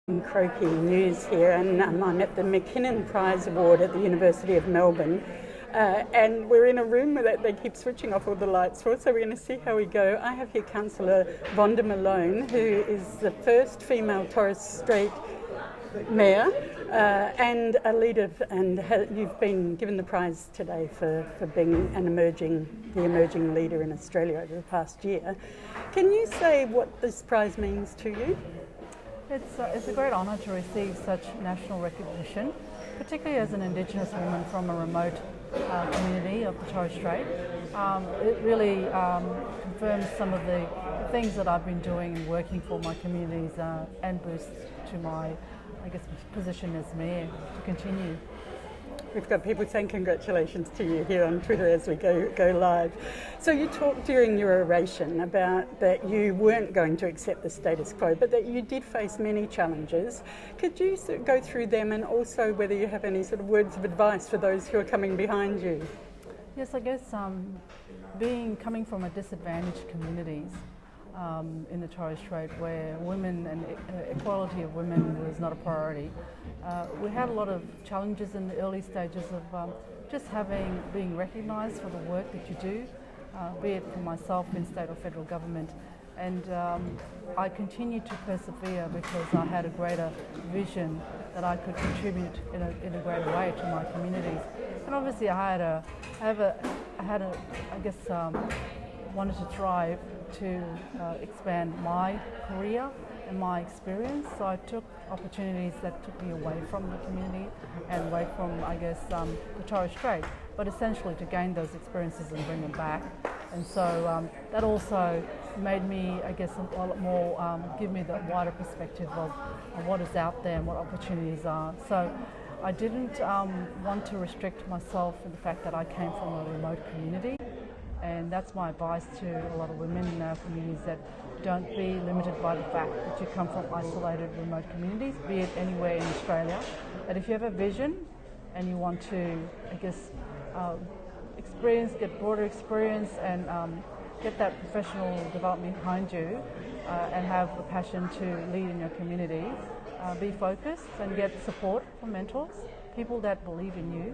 Croaky News here, and I'm at the McKinnon Prize Award at the University of Melbourne, and we're in a room that they keep switching off all the lights for, so we're going to see how we go. I have here Cr Vonda Malone, who is the first female Torres Strait mayor and a leader, and you've been given the prize today for being the emerging leader in Australia over the past year. Can you say what this prize means to you? It's a great honour to receive such national recognition, particularly as an Indigenous woman from a remote community of the Torres Strait. It really confirms some of the things that I've been doing and working for my communities and boosts to my, position as mayor to continue. We've got people saying congratulations to you here on Twitter as we go live. So you talked during your oration about that you weren't going to accept the status quo, but that you did face many challenges. Could you go through them, and also whether you have any sort of words of advice for those who are coming behind you? Yes, I guess coming from a disadvantaged communities in the Torres Strait, where women and equality of women was not a priority. We had a lot of challenges in the early stages of just being recognised for the work that you do, be it for myself in state or federal government. And I continued to persevere because I had a greater vision that I could contribute in a greater way to my communities. And obviously wanted to thrive to expand my career and my experience, so I took opportunities that took me away from the community and away from, the Torres Strait, but essentially to gain those experiences and bring them back. And so that also made me, a lot more, give me the wider perspective of what is out there and what opportunities are. So I didn't want to restrict myself in the fact that I came from a remote community. And that's my advice to a lot of women in our communities, that don't be limited by the fact that you come from isolated remote communities, be it anywhere in Australia. That if you have a vision and you want to, get broader experience and get that professional development behind you and have the passion to lead in your community, be focused and get support from mentors, people that believe in you,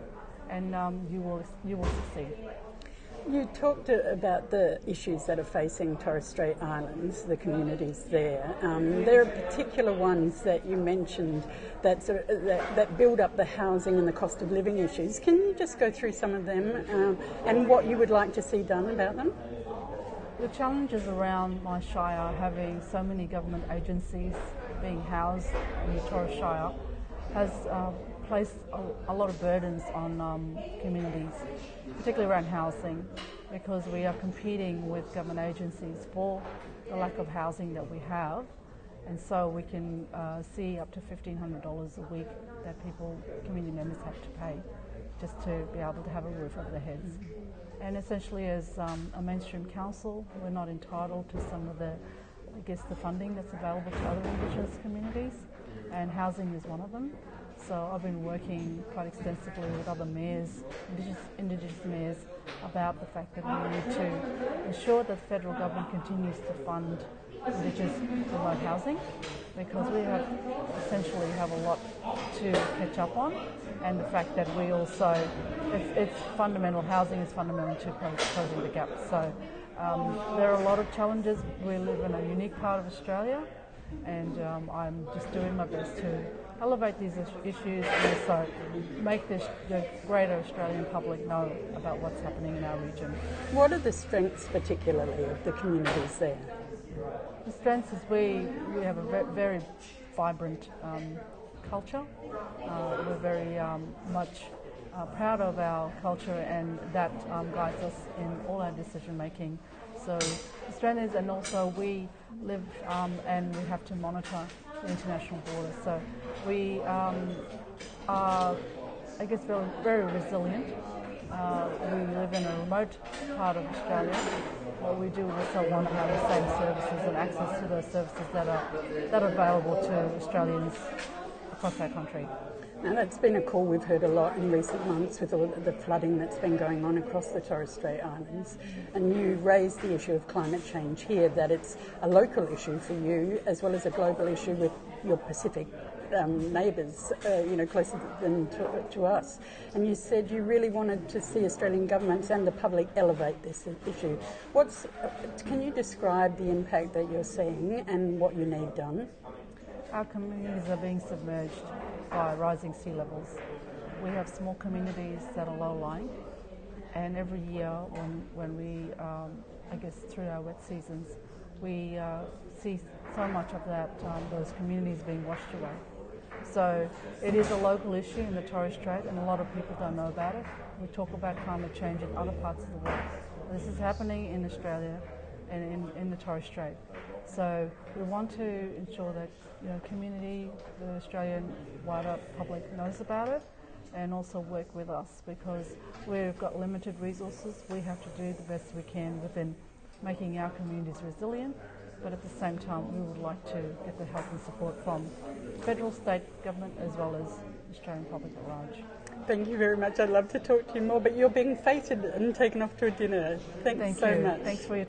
and you will succeed. You talked about the issues that are facing Torres Strait Islands, the communities there. There are particular ones that you mentioned that build up the housing and the cost of living issues. Can you just go through some of them and what you would like to see done about them? The challenges around my Shire, having so many government agencies being housed in the Torres Shire, has placed a lot of burdens on communities, particularly around housing, because we are competing with government agencies for the lack of housing that we have. And so we can see up to $1,500 a week that community members have to pay just to be able to have a roof over their heads. And essentially, as a mainstream council, we're not entitled to some of the funding that's available to other Indigenous communities, and housing is one of them. So I've been working quite extensively with other mayors, Indigenous mayors, about the fact that we need to ensure that the federal government continues to fund Indigenous remote housing, because we essentially have a lot to catch up on, and the fact that we also, it's fundamental, housing is fundamental to closing the gap. So there are a lot of challenges. We live in a unique part of Australia, and I'm just doing my best to elevate these issues and also make the greater Australian public know about what's happening in our region. What are the strengths particularly of the communities there? The strengths is we have a very vibrant culture. We're very much proud of our culture, and that guides us in all our decision making. So the strength is, and also we live and we have to monitor the international borders. So we are, very, very resilient. We live in a remote part of Australia, but we do also want to have the same services and access to those services that are available to Australians across our country. Now, that's been a call we've heard a lot in recent months with all the flooding that's been going on across the Torres Strait Islands. And you raised the issue of climate change here, that it's a local issue for you as well as a global issue with your Pacific neighbours, closer than to us. And you said you really wanted to see Australian governments and the public elevate this issue. Can you describe the impact that you're seeing and what you need done? Our communities are being submerged by rising sea levels. We have small communities that are low-lying, and every year when we, through our wet seasons, we see so much of those communities being washed away. So it is a local issue in the Torres Strait, and a lot of people don't know about it. We talk about climate change in other parts of the world. This is happening in Australia and in the Torres Strait. So we want to ensure that community, the Australian wider public knows about it, and also work with us, because we've got limited resources. We have to do the best we can within making our communities resilient, but at the same time we would like to get the help and support from federal, state government as well as Australian public at large. Thank you very much. I'd love to talk to you more, but you're being feted and taken off to a dinner. Thanks so much. Thanks for your